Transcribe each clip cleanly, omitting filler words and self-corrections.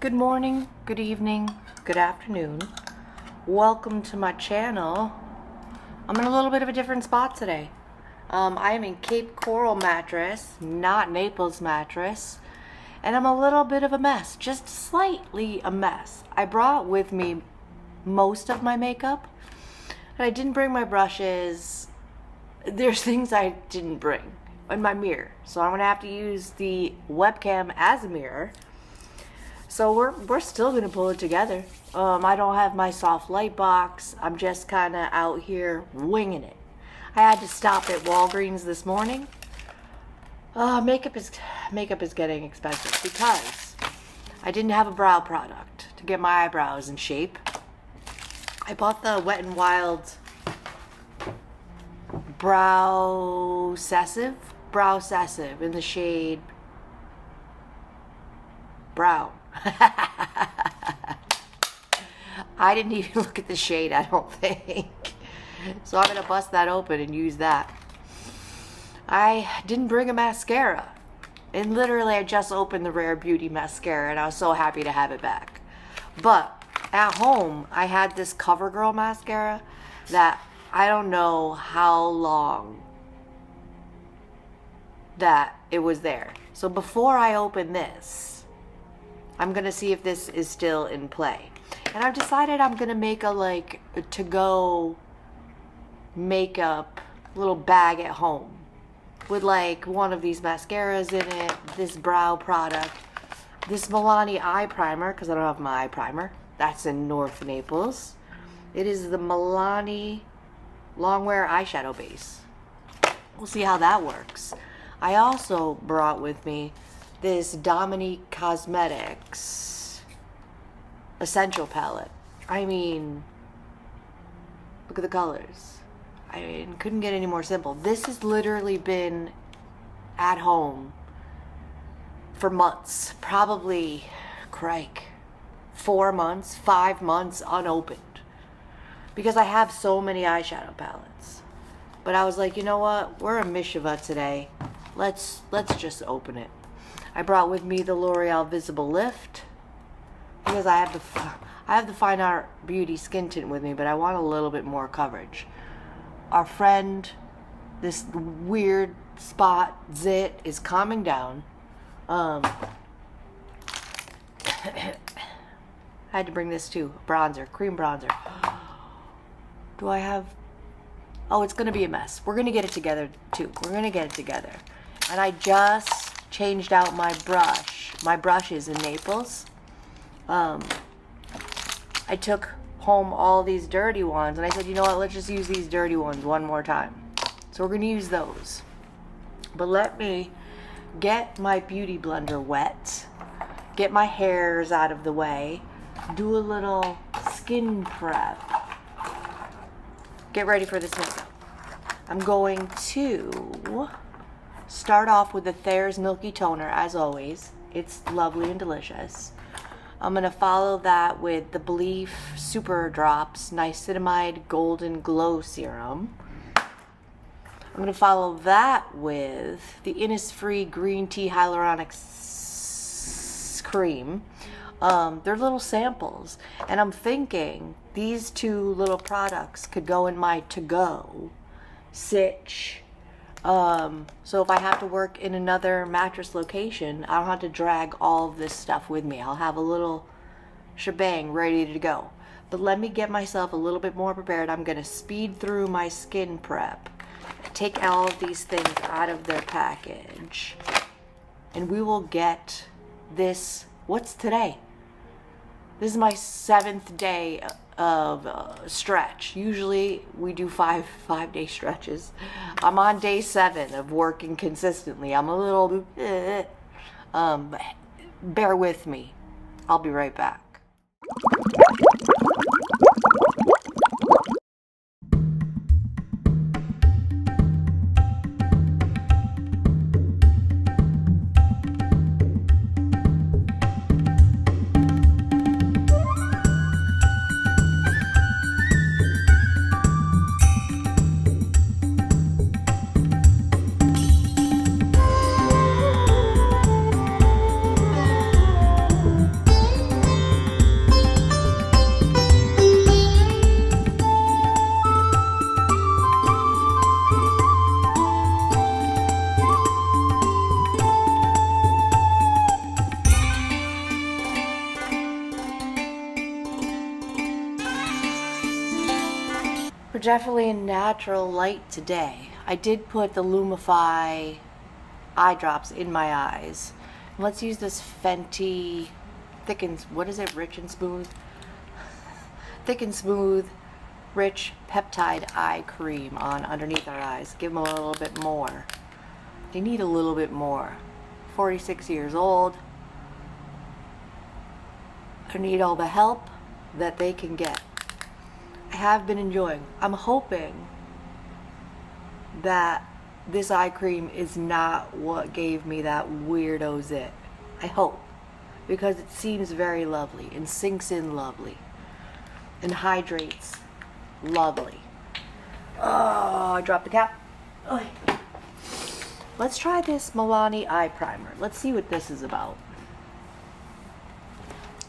Good morning, good evening, good afternoon. Welcome to my channel. I'm in a little bit of a different spot today. I am in Cape Coral Mattress, not Naples Mattress. And I'm a little bit of a mess, just slightly a mess. I brought with me most of my makeup. And I didn't bring my brushes. There's things I didn't bring in my mirror. So I'm gonna have to use the webcam as a mirror. So we're still gonna pull it together. I don't have my soft light box. I'm just kind of out here winging it. I had to stop at Walgreens this morning. Makeup is getting expensive because I didn't have a brow product to get my eyebrows in shape. I bought the Wet n Wild Brow Sessive in the shade brown. I didn't even look at the shade, I don't think. So I'm gonna bust that open and use that. I didn't bring a mascara. And literally I just opened the Rare Beauty mascara and I was so happy to have it back. But at home, I had this CoverGirl mascara that I don't know how long that it was there. So before I open this, I'm gonna see if this is still in play. And I've decided I'm gonna make a to-go makeup little bag at home with like one of these mascaras in it, this brow product, this Milani eye primer, because I don't have my eye primer. That's in North Naples. It is the Milani Longwear eyeshadow base. We'll see how that works. I also brought with me this Dominique Cosmetics Essential Palette. I mean, look at the colors. I mean, couldn't get any more simple. This has literally been at home for months. Probably, crike, 4 months, 5 months unopened. Because I have so many eyeshadow palettes. But I was like, you know what? We're a Mishava today. Let's just open it. I brought with me the L'Oreal Visible Lift because I have the Fine Art Beauty skin tint with me, but I want a little bit more coverage. Our friend, this weird spot zit, is calming down. I had to bring this too. Bronzer, cream bronzer. Do I have? Oh, it's gonna be a mess. We're gonna get it together too. We're gonna get it together. And I just changed out my brushes in Naples. I took home all these dirty ones and I said, you know what, let's just use these dirty ones one more time. So we're gonna use those. But let me get my beauty blender wet, get my hairs out of the way, do a little skin prep, get ready for this makeup. I'm going to start off with the Thayer's Milky Toner, as always. It's lovely and delicious. I'm going to follow that with the Belief Super Drops Niacinamide Golden Glow Serum. I'm going to follow that with the Innisfree Green Tea Hyaluronic Cream. They're little samples. And I'm thinking these two little products could go in my to-go sitch. So if I have to work in another mattress location, I don't have to drag all of this stuff with me. I'll have a little shebang ready to go. But let me get myself a little bit more prepared. I'm going to speed through my skin prep, take all of these things out of their package, and we will get this. What's today? This is my 7th day of stretch. Usually we do five-day stretches. I'm on day 7 of working consistently. I'm a little bear with me. I'll be right back. definitely a natural light today. I did put the Lumify eye drops in my eyes. Let's use this Fenty thick and, what is it, rich and smooth? Thick and smooth, rich peptide eye cream on underneath our eyes. Give them a little bit more. They need a little bit more. 46 years old. They need all the help that they can get. I have been enjoying. I'm hoping that this eye cream is not what gave me that weirdo zit. I hope. Because it seems very lovely and sinks in lovely. And hydrates lovely. Oh, I dropped the cap. Oh. Let's try this Milani eye primer. Let's see what this is about.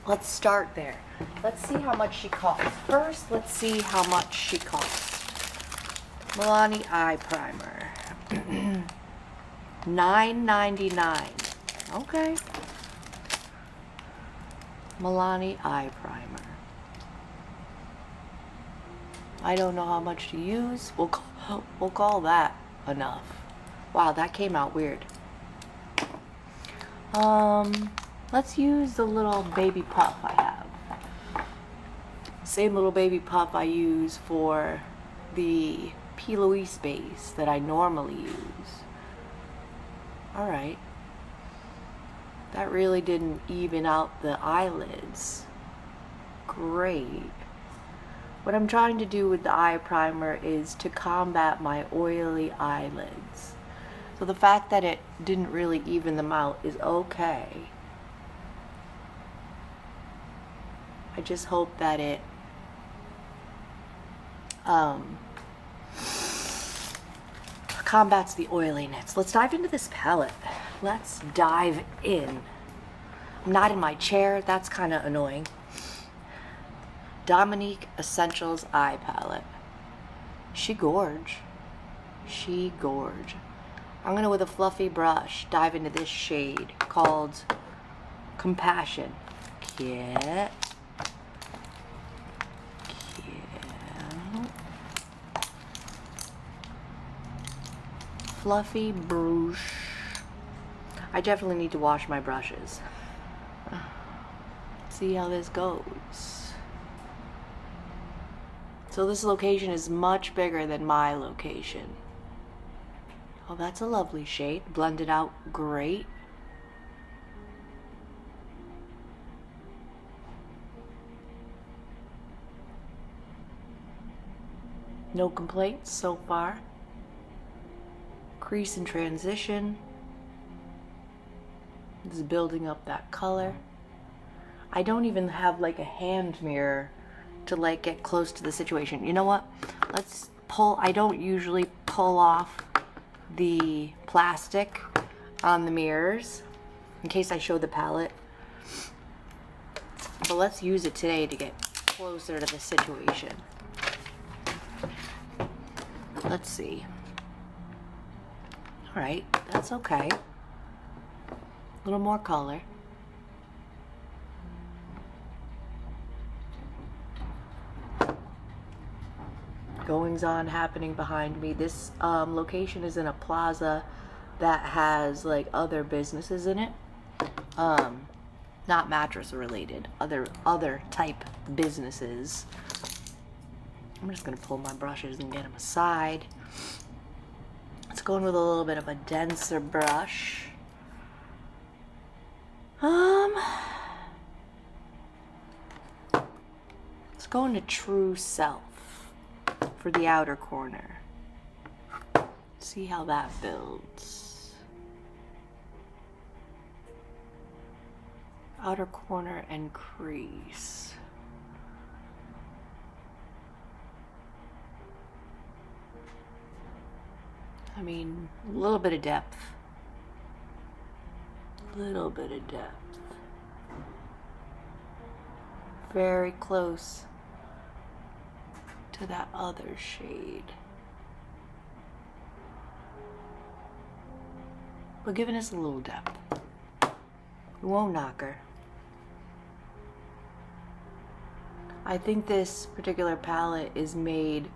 Let's start there. Let's see how much she costs. First, let's see how much she costs. Milani eye primer. $9.99. Okay. Milani eye primer. I don't know how much to use. We'll call that enough. Wow, that came out weird. Let's use the little baby puff I have. Same little baby puff I use for the P. Louise base that I normally use. Alright. That really didn't even out the eyelids. Great. What I'm trying to do with the eye primer is to combat my oily eyelids. So the fact that it didn't really even them out is okay. I just hope that it combats the oiliness. Let's dive into this palette. Let's dive in. I'm not in my chair. That's kind of annoying. Dominique Essentials Eye Palette. She gorge. She gorge. I'm gonna, with a fluffy brush, dive into this shade called Compassion. Cute. Fluffy brush. I definitely need to wash my brushes. See how this goes. So this location is much bigger than my location. Oh, that's a lovely shade. Blended out great. No complaints so far. Crease and transition. This is building up that color. I don't even have like a hand mirror to like get close to the situation. You know what? Let's pull. I don't usually pull off the plastic on the mirrors in case I show the palette. But let's use it today to get closer to the situation. Let's see. Alright, that's okay. A little more color. Goings on happening behind me. This location is in a plaza that has like other businesses in it. Not mattress related. Other type businesses. I'm just gonna pull my brushes and get them aside. Let's go in with a little bit of a denser brush. Let's go into True Self for the outer corner. See how that builds. Outer corner and crease. I mean, a little bit of depth. A little bit of depth. Very close to that other shade. But giving us a little depth. We won't knock her. I think this particular palette is made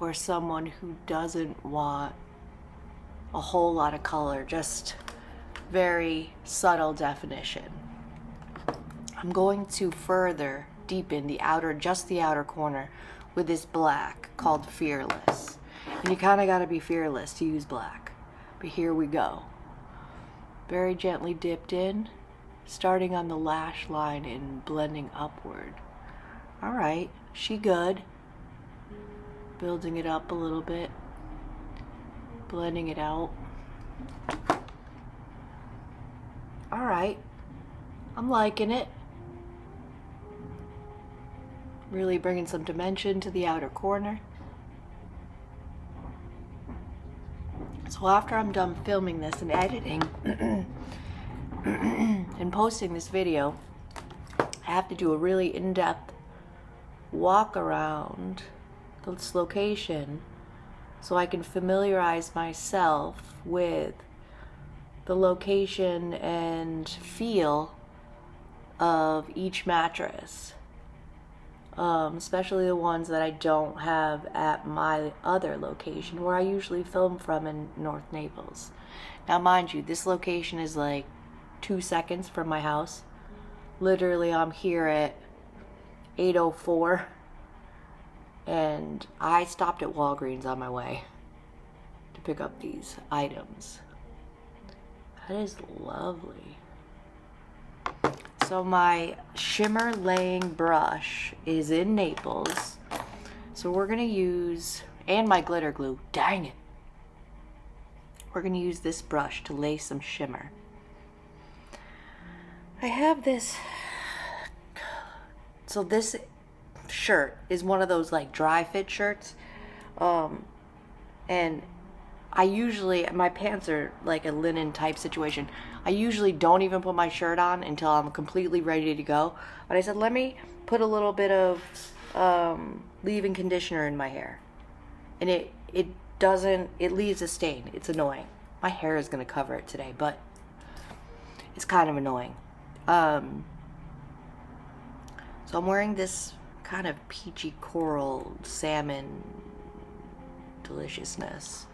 or someone who doesn't want a whole lot of color, just very subtle definition. I'm going to further deepen the outer, just the outer corner with this black called Fearless. And you kind of got to be fearless to use black. But here we go. Very gently dipped in, starting on the lash line and blending upward. All right, she good. Building it up a little bit, blending it out. All right, I'm liking it. Really bringing some dimension to the outer corner. So after I'm done filming this and editing and posting this video, I have to do a really in-depth walk around this location so I can familiarize myself with the location and feel of each mattress, especially the ones that I don't have at my other location where I usually film from in North Naples. Now mind you, this location is like 2 seconds from my house. Literally I'm here at 8:04 and I stopped at Walgreens on my way to pick up these items. That is lovely. So my shimmer laying brush is in Naples. So we're gonna use, and my glitter glue, dang it. We're gonna use this brush to lay some shimmer. I have this, so this shirt is one of those like dry fit shirts. And I usually, my pants are like a linen type situation. I usually don't even put my shirt on until I'm completely ready to go. But I said, let me put a little bit of leave-in conditioner in my hair. And it leaves a stain. It's annoying. My hair is going to cover it today, but it's kind of annoying. So I'm wearing this kind of peachy coral salmon deliciousness.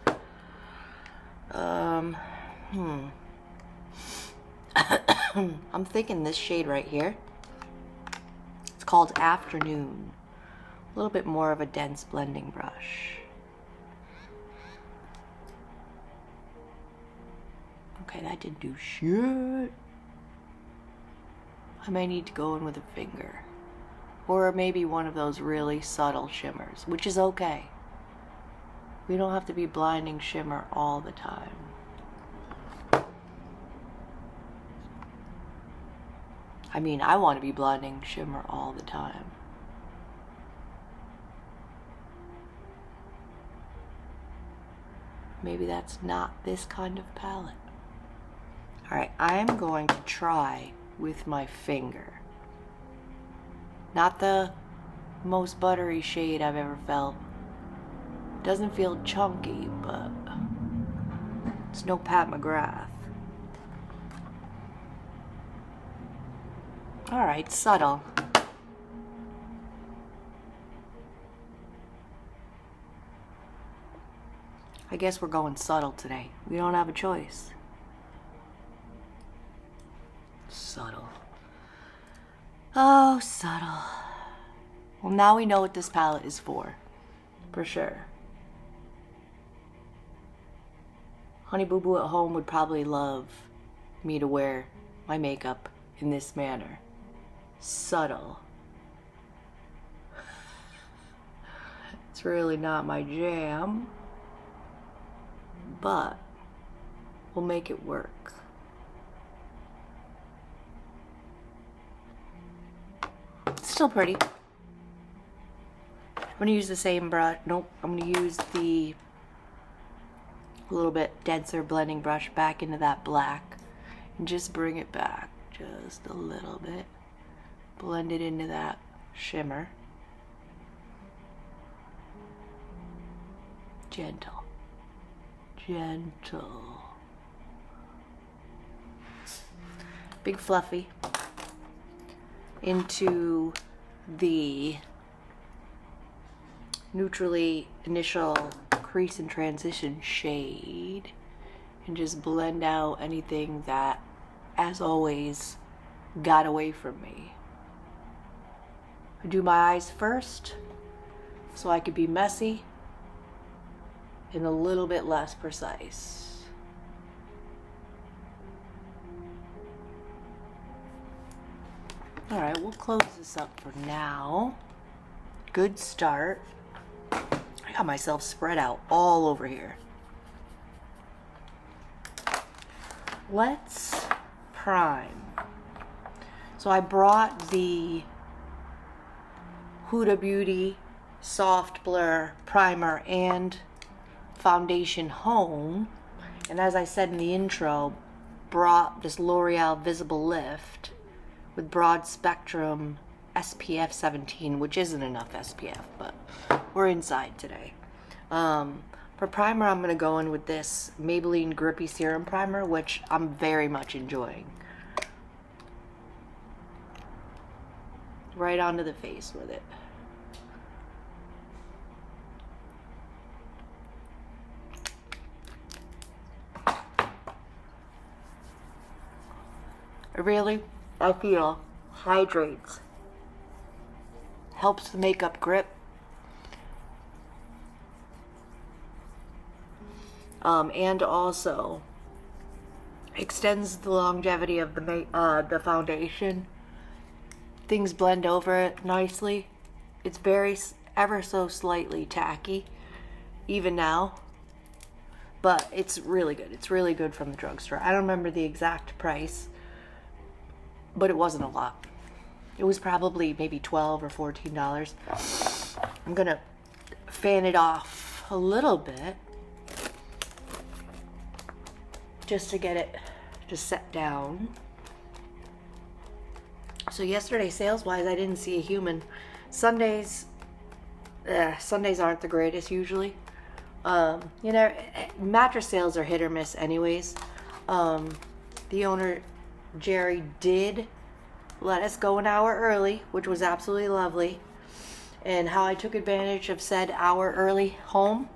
I'm thinking this shade right here. It's called Afternoon. A little bit more of a dense blending brush. Okay, that didn't do shit. I may need to go in with a finger. Or maybe one of those really subtle shimmers, which is okay. We don't have to be blinding shimmer all the time. I mean, I want to be blinding shimmer all the time. Maybe that's not this kind of palette. Alright, I'm going to try with my finger. Not the most buttery shade I've ever felt. Doesn't feel chunky, but it's no Pat McGrath. Alright, subtle. I guess we're going subtle today. We don't have a choice. Subtle. Oh, subtle. Well, now we know what this palette is for sure. Honey Boo Boo at home would probably love me to wear my makeup in this manner. Subtle. It's really not my jam, but we'll make it work. It's still pretty. I'm gonna use the same brush. Nope, I'm gonna use the little bit denser blending brush back into that black and just bring it back just a little bit. Blend it into that shimmer. Gentle. Gentle. Big fluffy. Into the neutrally initial crease and transition shade and just blend out anything that, as always, got away from me. I do my eyes first so I could be messy and a little bit less precise. All right, we'll close this up for now. Good start. I got myself spread out all over here. Let's prime. So I brought the Huda Beauty Soft Blur Primer and foundation home. And as I said in the intro, brought this L'Oreal Visible Lift with broad spectrum SPF 17, which isn't enough SPF, but we're inside today. For primer, I'm going to go in with this Maybelline Grippy Serum Primer, which I'm very much enjoying. Right onto the face with it. It really, I feel, hydrates. Helps the makeup grip. And also extends the longevity of the foundation. Things blend over it nicely. It's very ever so slightly tacky, even now, but it's really good. It's really good from the drugstore. I don't remember the exact price, but it wasn't a lot. It was probably maybe $12 or $14. I'm gonna fan it off a little bit just to get it to set down. So yesterday, sales-wise, I didn't see a human. Sundays aren't the greatest usually. You know, mattress sales are hit or miss anyways. The owner, Jerry, did let us go an hour early, which was absolutely lovely. And how I took advantage of said hour early home,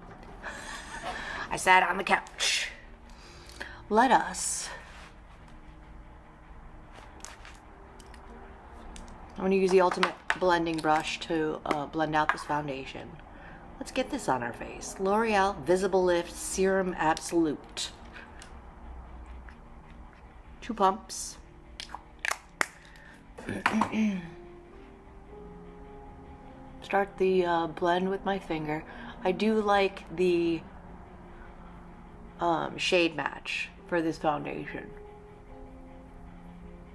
I sat on the couch. Let us. I'm going to use the Ultimate Blending Brush to blend out this foundation. Let's get this on our face. L'Oreal Visible Lift Serum Absolute. 2 pumps. Start the blend with my finger. I do like the shade match for this foundation.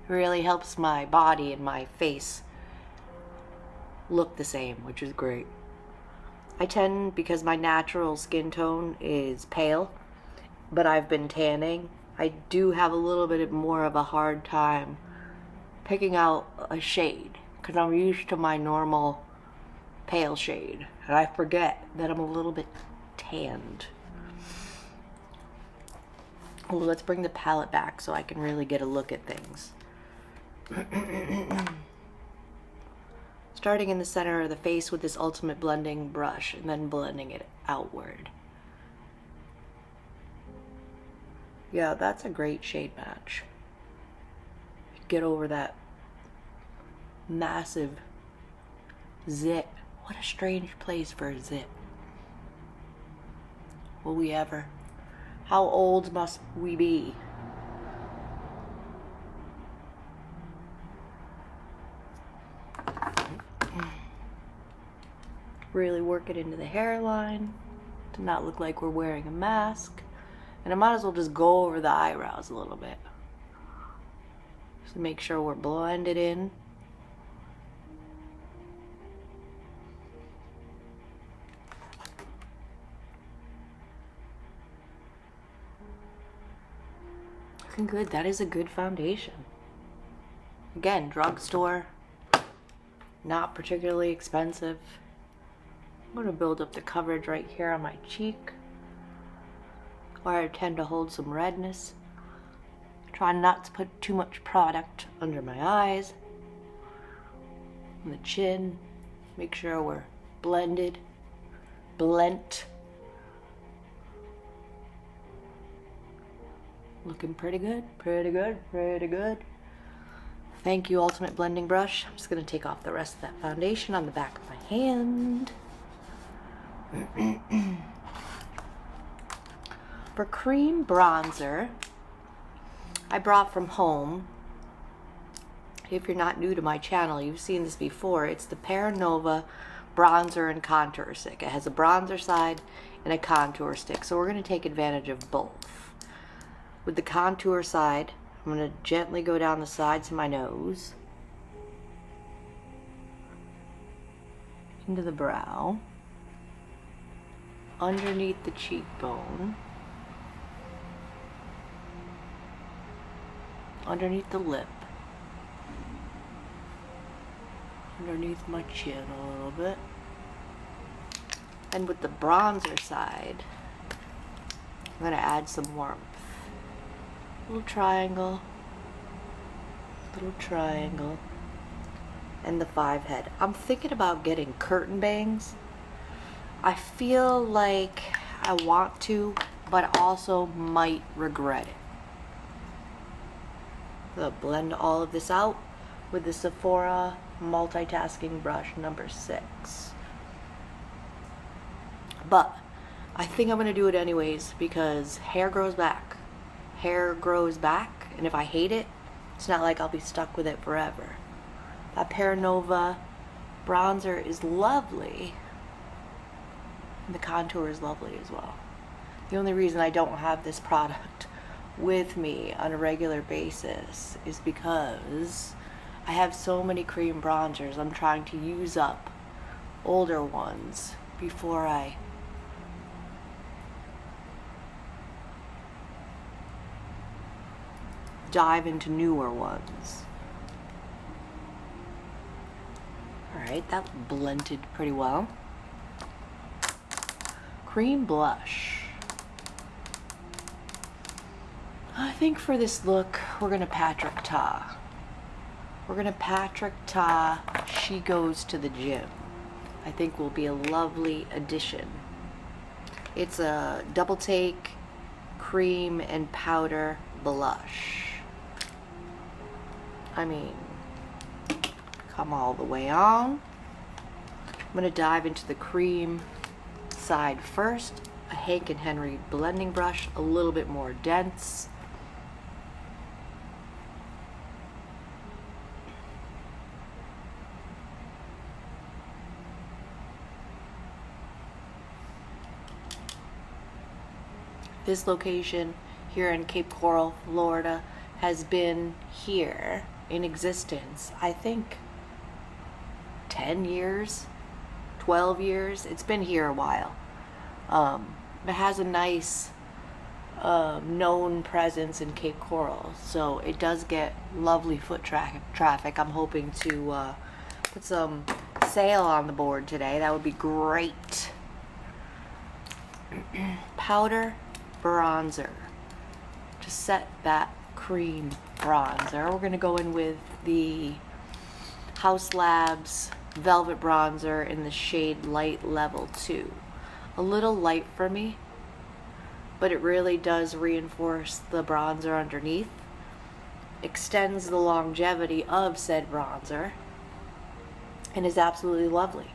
It really helps my body and my face look the same, which is great. I tend, because my natural skin tone is pale, but I've been tanning, I do have a little bit more of a hard time picking out a shade because I'm used to my normal pale shade, and I forget that I'm a little bit tanned. Oh, let's bring the palette back so I can really get a look at things. Starting in the center of the face with this Ultimate Blending Brush and then blending it outward. Yeah, that's a great shade match. Get over that massive zit. What a strange place for a zit. Will we ever? How old must we be? Really work it into the hairline to not look like we're wearing a mask. And I might as well just go over the eyebrows a little bit. Just to make sure we're blended in. Looking good. That is a good foundation. Again, drugstore. Not particularly expensive. I'm going to build up the coverage right here on my cheek, where I tend to hold some redness. Try not to put too much product under my eyes, on the chin. Make sure we're blended. blent. Looking pretty good, pretty good, pretty good. Thank you, Ultimate Blending Brush. I'm just gonna take off the rest of that foundation on the back of my hand. For cream bronzer, I brought from home. If you're not new to my channel, you've seen this before. It's the Paranova bronzer and contour stick. It has a bronzer side and a contour stick, so we're going to take advantage of both. With the contour side, I'm going to gently go down the sides of my nose into the brow, underneath the cheekbone, underneath the lip, underneath my chin a little bit. And with the bronzer side, I'm going to add some warmth. Little triangle, and the 5 head. I'm thinking about getting curtain bangs. I feel like I want to, but also might regret it. So blend all of this out with the Sephora multitasking brush number 6. But I think I'm going to do it anyways because hair grows back. Hair grows back, and if I hate it, it's not like I'll be stuck with it forever. That Paranova bronzer is lovely, and the contour is lovely as well. The only reason I don't have this product with me on a regular basis is because I have so many cream bronzers. I'm trying to use up older ones before I dive into newer ones. Alright, that blended pretty well. Cream blush. I think for this look, we're going to Patrick Ta. We're going to Patrick Ta She Goes to the Gym. I think will be a lovely addition. It's a double take cream and powder blush. I mean, come all the way on. I'm going to dive into the cream side first. A Hank & Henry blending brush, a little bit more dense. This location here in Cape Coral, Florida, has been here in existence, I think 10 years, 12 years. It's been here a while. It has a nice known presence in Cape Coral, so it does get lovely foot traffic. I'm hoping to put some sale on the board today. That would be great. Powder bronzer to set that cream bronzer. We're going to go in with the House Labs Velvet Bronzer in the shade Light Level 2. A little light for me, but it really does reinforce the bronzer underneath, extends the longevity of said bronzer, and is absolutely lovely.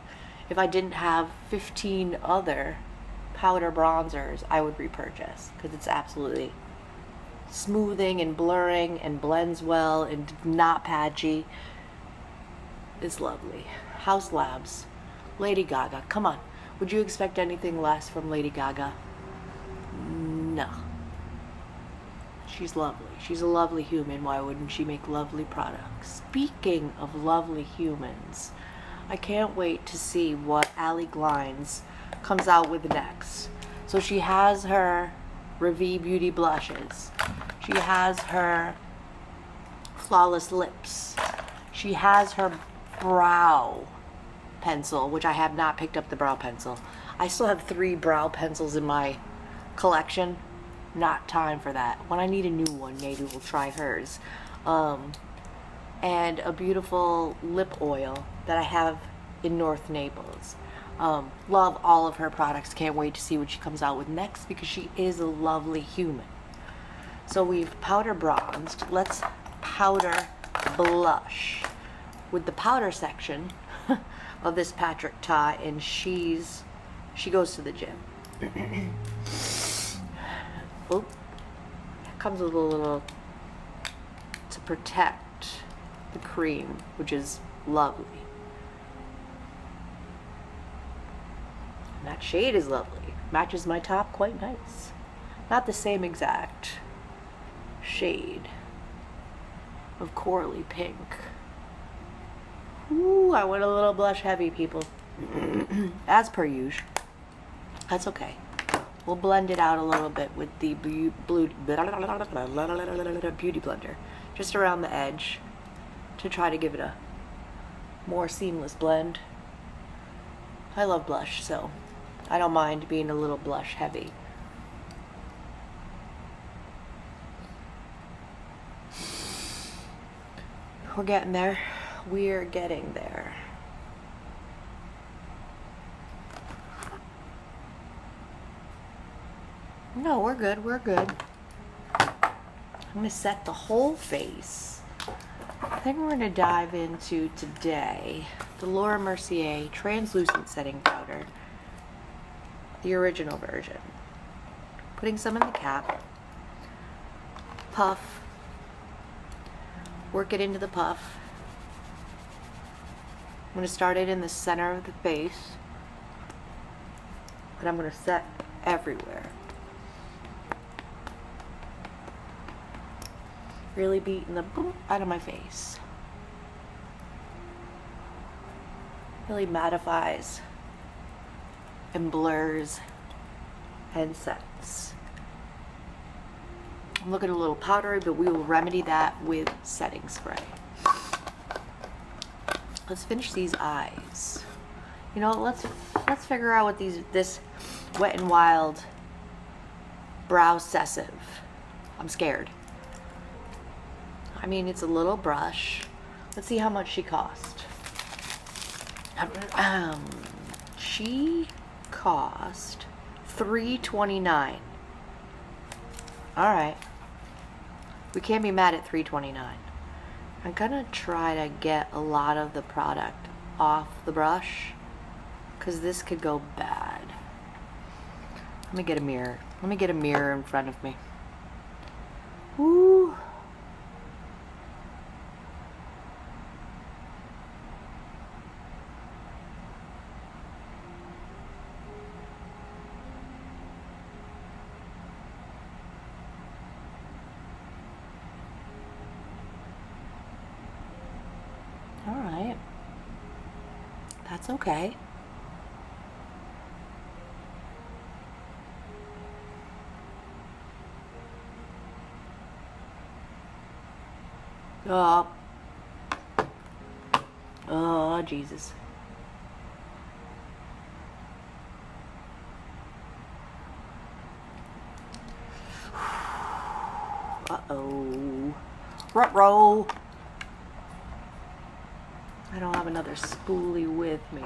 If I didn't have 15 other powder bronzers, I would repurchase because it's absolutely smoothing and blurring and blends well and not patchy. It's lovely. House Labs, Lady Gaga. Come on, would you expect anything less from Lady Gaga? No. She's lovely. She's a lovely human. Why wouldn't she make lovely products? Speaking of lovely humans, I can't wait to see what Allie Glines comes out with next. So she has her Revie Beauty blushes. She has her Flawless Lips. She has her brow pencil, which I have not picked up the brow pencil. I still have 3 brow pencils in my collection. Not time for that. When I need a new one, maybe we'll try hers. And a beautiful lip oil that I have in North Naples. Love all of her products. Can't wait to see what she comes out with next because she is a lovely human. So we've powder bronzed. Let's powder blush with the powder section of this Patrick Ta, and she goes to the gym. Oh, comes with a little to protect the cream, which is lovely. And that shade is lovely. Matches my top quite nice. Not the same exact shade of corally pink. Ooh, I went a little blush heavy, people. As per usual. That's okay. We'll blend it out a little bit with the beauty blender. Just around the edge to try to give it a more seamless blend. I love blush, so I don't mind being a little blush heavy. We're getting there. We're getting there. No, we're good. We're good. I'm going to set the whole face. Then we're going to dive into today the Laura Mercier translucent setting powder, the original version. Putting some in the cap. Puff. Work it into the puff. I'm going to start it in the center of the face, and I'm going to set everywhere. Really beating the boom out of my face. Really mattifies and blurs and sets. I'm looking a little powdery, but we will remedy that with setting spray. Let's finish these eyes. You know, let's figure out what this Wet n Wild Brow Sessive. I'm scared. I mean, it's a little brush. Let's see how much she cost. She cost $3.29. All right. We can't be mad at $3.29. I'm gonna try to get a lot of the product off the brush because this could go bad. Let me get a mirror. Let me get a mirror in front of me. Woo. All right. That's okay. Oh. Oh, Jesus. Uh-oh. Ruh-roh. I don't have another spoolie with me.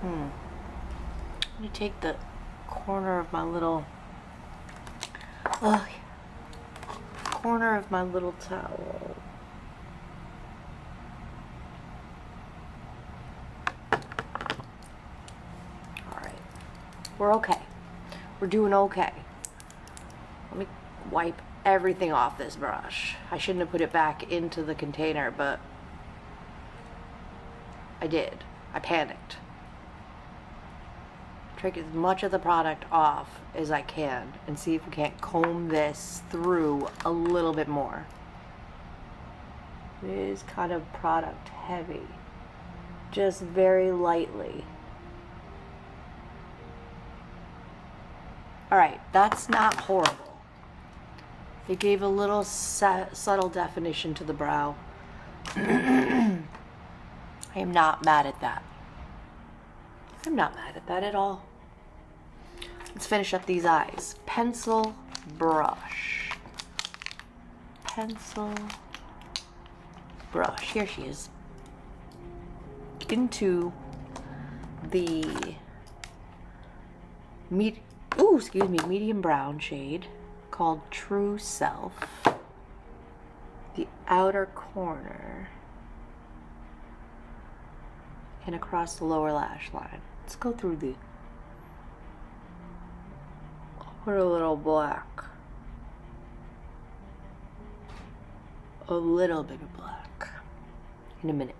Let me take the corner of my little towel. Alright. We're okay. We're doing okay. Let me wipe everything off this brush. I shouldn't have put it back into the container, but I did. I panicked. Take as much of the product off as I can and see if we can't comb this through a little bit more. It is kind of product heavy. Just very lightly. Alright, that's not horrible. It gave a little subtle definition to the brow. I am not mad at that. I'm not mad at that at all. Let's finish up these eyes. Pencil, brush. Pencil, brush. Here she is. into the medium brown shade called True Self. The outer corner and across the lower lash line. Let's go through the, put a little black. A little bit of black in a minute.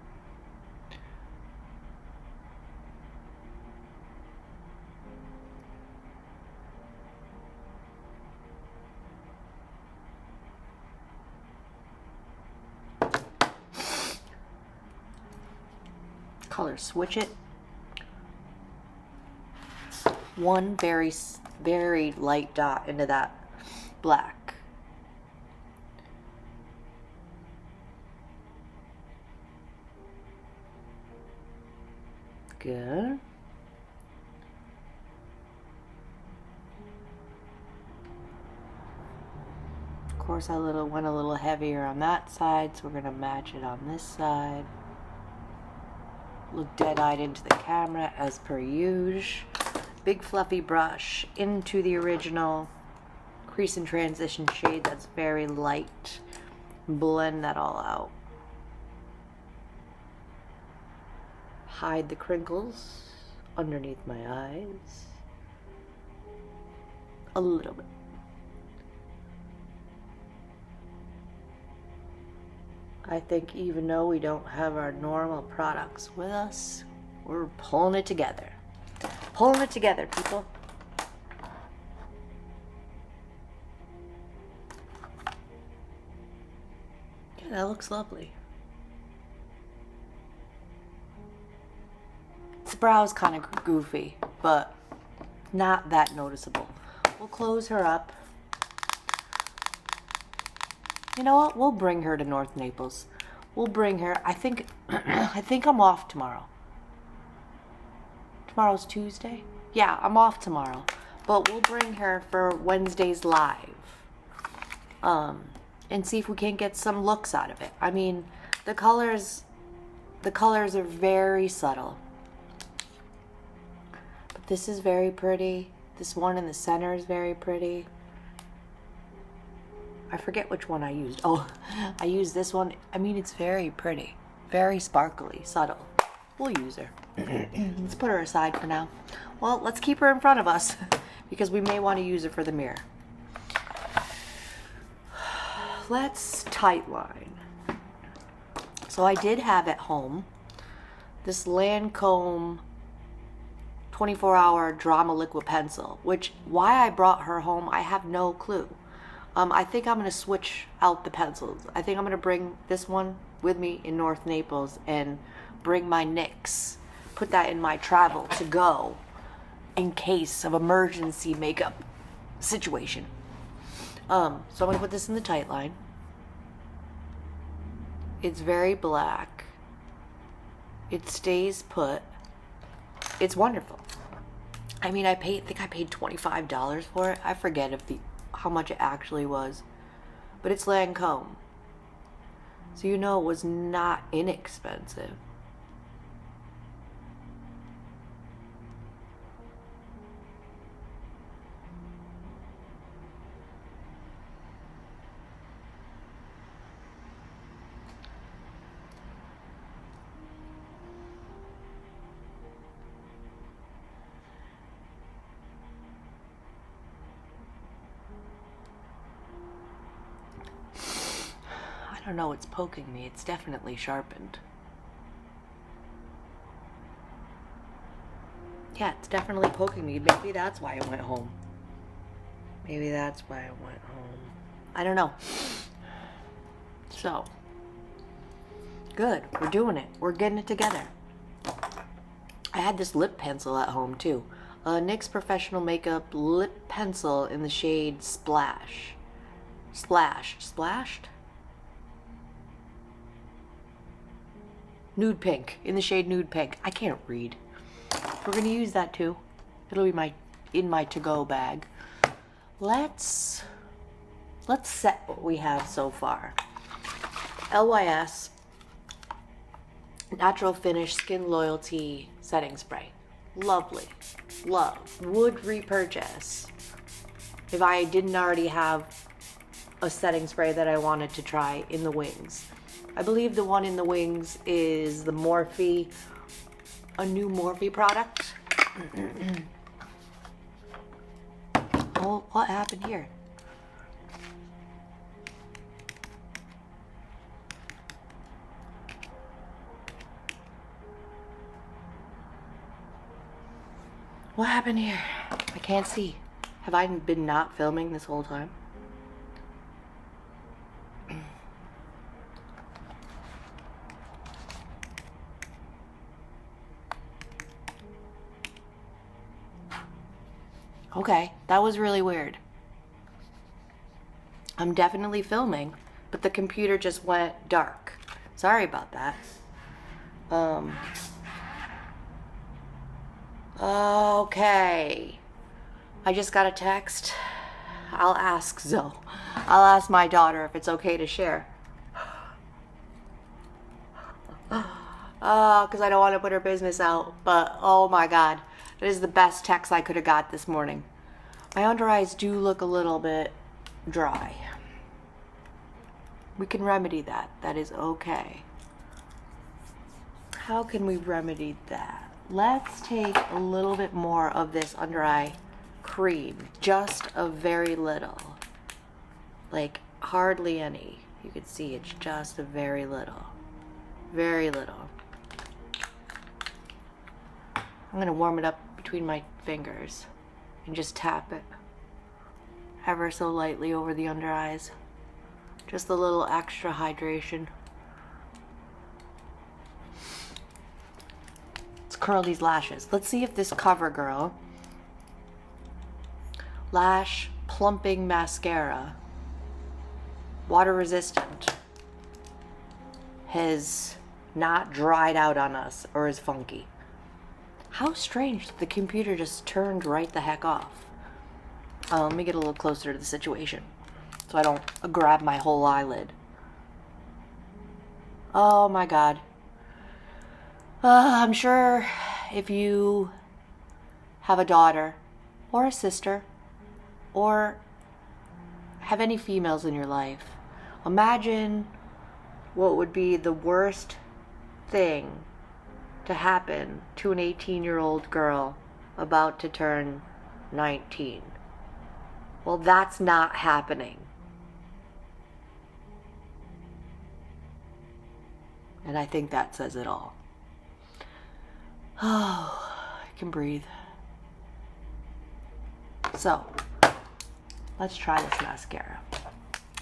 Color switch it. One very light dot into that black. Good. Of course, I went a little heavier on that side, so we're gonna match it on this side. Look dead-eyed into the camera as per usual. Big fluffy brush into the original crease and transition shade that's very light. Blend that all out. Hide the crinkles underneath my eyes. A little bit. I think even though we don't have our normal products with us, we're pulling it together. Pulling it together, people. Yeah, that looks lovely. This brow is kind of goofy, but not that noticeable. We'll close her up. You know what? We'll bring her to North Naples. We'll bring her. I think I'm off tomorrow. Tomorrow's Tuesday? Yeah, I'm off tomorrow. But we'll bring her for Wednesday's live. And see if we can't get some looks out of it. I mean, the colors are very subtle. But this is very pretty. This one in the center is very pretty. I forget which one I used. Oh, I used this one. I mean, it's very pretty. Very sparkly, subtle. We'll use her. Let's put her aside for now. Well, let's keep her in front of us because we may want to use her for the mirror. Let's tightline. So I did have at home this Lancome 24-hour Drama Liquid Pencil, which why I brought her home, I have no clue. I think I'm going to switch out the pencils. I think I'm going to bring this one with me in North Naples and bring my NYX. Put that in my travel to go in case of emergency makeup situation. So I'm going to put this in the tight line. It's very black. It stays put. It's wonderful. I mean, I think I paid $25 for it. I forget how much it actually was, but it's Lancome, so you know it was not inexpensive. I don't know, it's poking me. It's definitely sharpened. Yeah, it's definitely poking me. Maybe that's why I went home. Maybe that's why I went home. I don't know. So, good. We're doing it. We're getting it together. I had this lip pencil at home too. NYX Professional Makeup Lip Pencil in the shade Splash. Splashed? Nude pink, in the shade nude pink. I can't read. We're gonna use that too. It'll be in my to-go bag. Let's set what we have so far. LYS Natural Finish Skin Loyalty Setting Spray. Lovely. Love. Would repurchase if I didn't already have a setting spray that I wanted to try in the wings. I believe the one in the wings is the Morphe, a new Morphe product. Oh, what happened here? What happened here? I can't see. Have I been not filming this whole time? Okay, that was really weird. I'm definitely filming, but the computer just went dark. Sorry about that. Okay. I just got a text. I'll ask Zoe. I'll ask my daughter if it's okay to share. Because I don't want to put her business out. But, oh my God. That is the best text I could have got this morning. My under eyes do look a little bit dry. We can remedy that. That is okay. How can we remedy that? Let's take a little bit more of this under eye cream. Just a very little. Like hardly any. You can see it's just a very little. Very little. I'm going to warm it up between my fingers and just tap it ever so lightly over the under eyes. Just a little extra hydration. Let's curl these lashes. Let's see if this CoverGirl Lash Plumping Mascara, water resistant, has not dried out on us or is funky. How strange that the computer just turned right the heck off. Let me get a little closer to the situation so I don't grab my whole eyelid. Oh my God. I'm sure if you have a daughter or a sister or have any females in your life, imagine what would be the worst thing to happen to an 18-year-old girl about to turn 19. Well, that's not happening. And I think that says it all. Oh, I can breathe. So, let's try this mascara.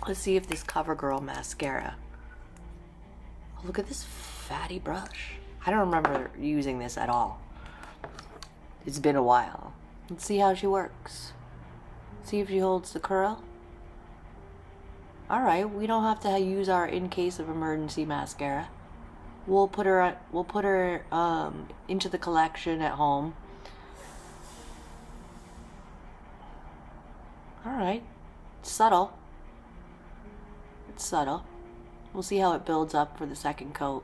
Let's see if this CoverGirl mascara. Oh, look at this fatty brush. I don't remember using this at all. It's been a while. Let's see how she works. See if she holds the curl. Alright, we don't have to use our in case of emergency mascara. We'll put her into the collection at home. Alright. It's subtle. It's subtle. We'll see how it builds up for the second coat.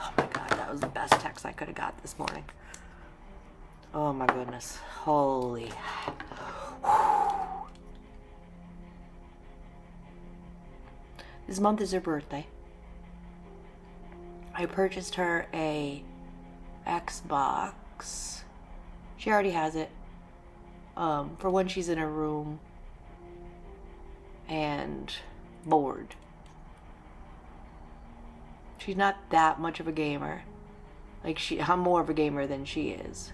Oh my God, that was the best text I could have got this morning. Oh my goodness. Holy. This month is her birthday. I purchased her a Xbox. She already has it. For when she's in her room and bored. She's not that much of a gamer. Like I'm more of a gamer than she is.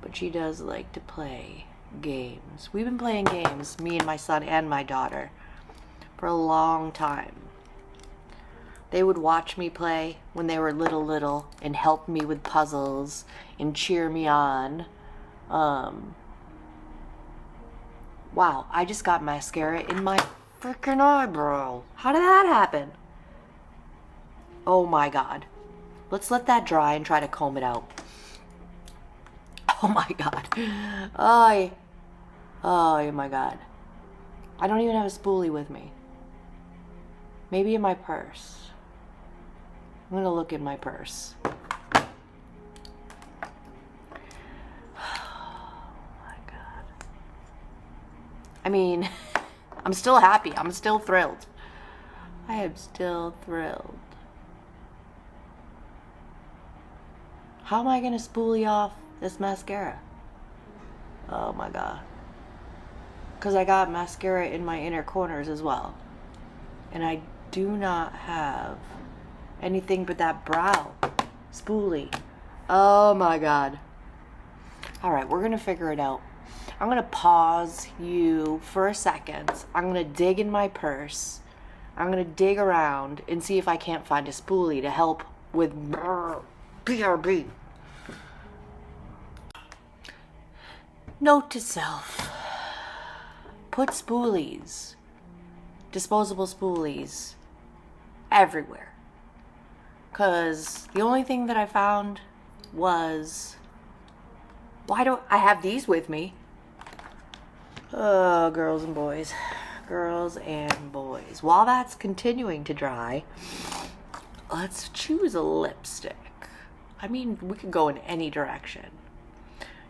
But she does like to play games. We've been playing games, me and my son and my daughter, for a long time. They would watch me play when they were little and help me with puzzles and cheer me on. Wow, I just got mascara in my freaking eyebrow. How did that happen? Oh my God. Let's let that dry and try to comb it out. Oh my God. Oh my God. I don't even have a spoolie with me. Maybe in my purse. I'm gonna look in my purse. I mean, I'm still happy. I'm still thrilled. I am still thrilled. How am I going to spoolie off this mascara? Oh my god. Because I got mascara in my inner corners as well. And I do not have anything but that brow spoolie. Oh my god. Alright, we're going to figure it out. I'm going to pause you for a second. I'm going to dig in my purse. I'm going to dig around and see if I can't find a spoolie to help with BRB. Note to self. Put spoolies, disposable spoolies, everywhere. Because the only thing that I found was, why don't I have these with me? Oh, girls and boys. Girls and boys. While that's continuing to dry, let's choose a lipstick. I mean, we could go in any direction.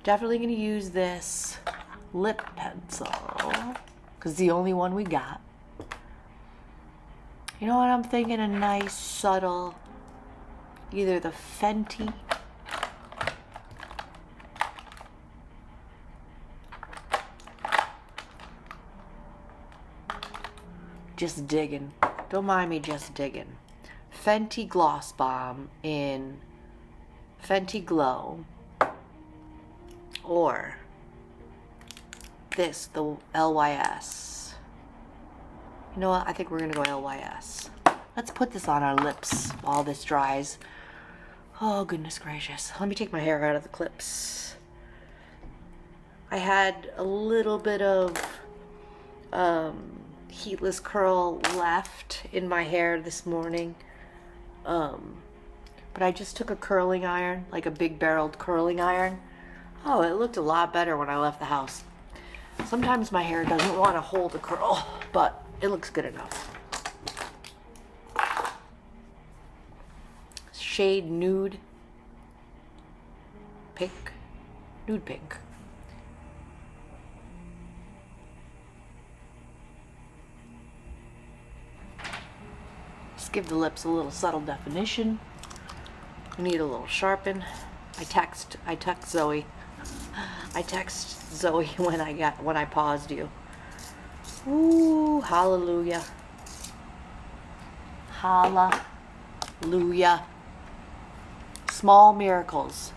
Definitely going to use this lip pencil because it's the only one we got. You know what I'm thinking? A nice, subtle, either the Fenty just digging. Don't mind me just digging. Fenty Gloss Bomb in Fenty Glow. Or this, the LYS. You know what? I think we're going to go LYS. Let's put this on our lips while this dries. Oh, goodness gracious. Let me take my hair out of the clips. I had a little bit of heatless curl left in my hair this morning. But I just took a curling iron, like a big barreled curling iron. Oh, it looked a lot better when I left the house. Sometimes my hair doesn't want to hold a curl, but it looks good enough. Shade Nude Pink. Nude Pink. Just give the lips a little subtle definition. We need a little sharpen. I text Zoe. I text Zoe when I paused you. Ooh, hallelujah. Hallelujah. Small miracles.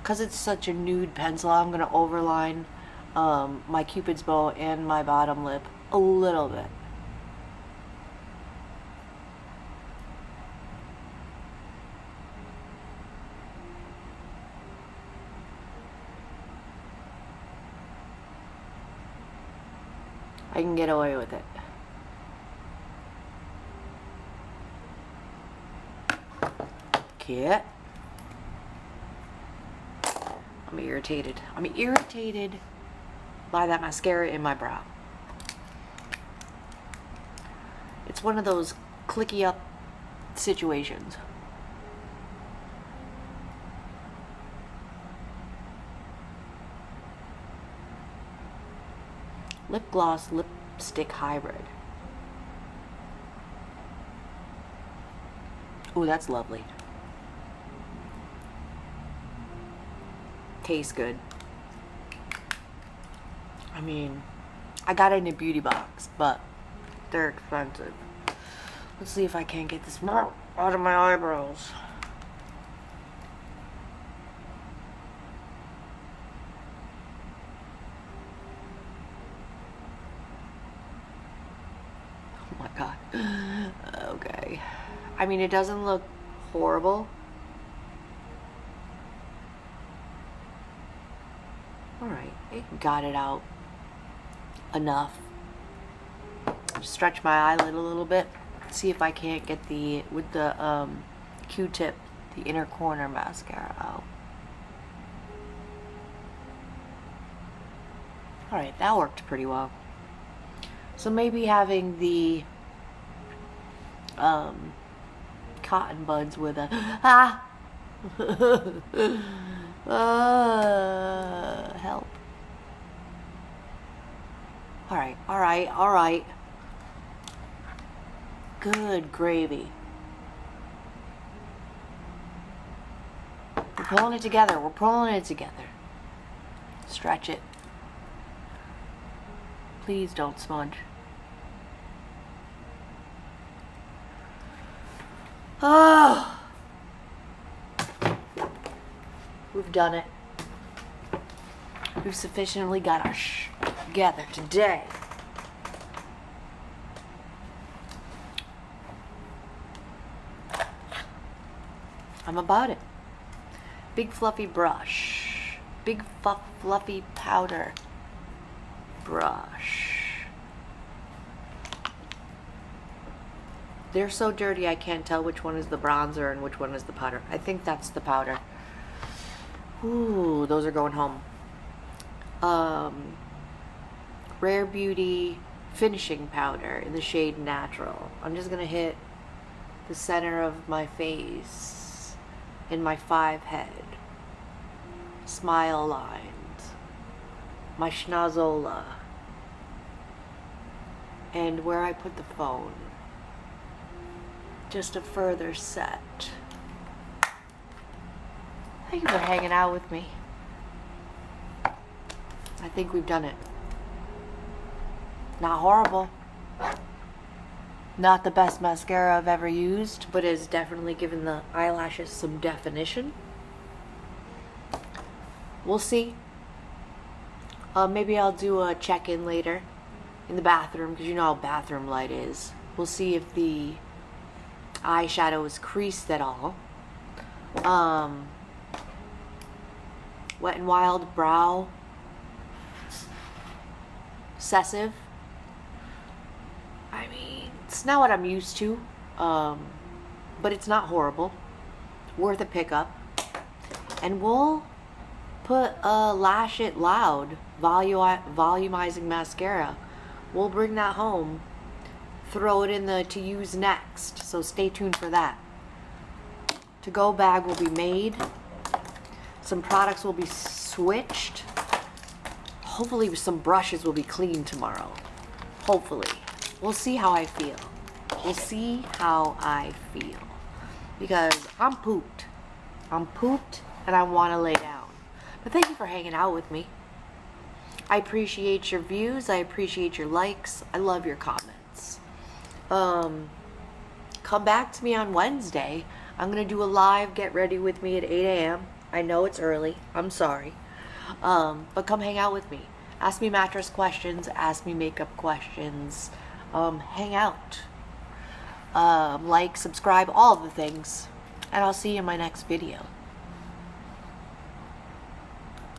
Because it's such a nude pencil, I'm going to overline my Cupid's bow and my bottom lip a little bit. I can get away with it. Kit. I'm irritated. I'm irritated by that mascara in my brow. It's one of those clicky up situations. Lip gloss lipstick hybrid. Ooh, that's lovely. Tastes good. I mean, I got it in a beauty box, but they're expensive. Let's see if I can't get this out of my eyebrows. Oh my god. Okay. I mean, it doesn't look horrible. Alright, it got it out enough. Stretch my eyelid a little bit. See if I can't get the, with the Q-tip, the inner corner mascara out. Alright, that worked pretty well. So maybe having the cotton buds with a help. Alright. Good gravy. We're pulling it together. Stretch it. Please don't smudge. Oh, we've done it. We've sufficiently got our together today. I'm about it. Big fluffy brush. Big fluffy powder brush. They're so dirty I can't tell which one is the bronzer and which one is the powder. I think that's the powder. Ooh, those are going home. Rare Beauty finishing powder in the shade Natural. I'm just gonna hit the center of my face in my 5 head. Smile lines. My schnozola. And where I put the phone. Just a further set. Thank you for hanging out with me. I think we've done it. Not horrible. Not the best mascara I've ever used, but has definitely given the eyelashes some definition. We'll see. Maybe I'll do a check-in later in the bathroom, because you know how bathroom light is. We'll see if the eyeshadow is creased at all. Wet n Wild brow excessive. I mean, it's not what I'm used to, but it's not horrible. Worth a pickup. And we'll put a Lash It Loud volumizing mascara. We'll bring that home. Throw it in the to use next, so stay tuned for that. To go bag will be made. Some products will be switched. Hopefully some brushes will be cleaned tomorrow. Hopefully. We'll see how I feel. We'll see how I feel. Because I'm pooped. I'm pooped and I want to lay down. But thank you for hanging out with me. I appreciate your views. I appreciate your likes. I love your comments. Come back to me on Wednesday. I'm gonna do a live get ready with me at 8 a.m. I know it's early, I'm sorry, but come hang out with me. Ask me mattress questions, ask me makeup questions, hang out, like, subscribe, all of the things, and I'll see you in my next video.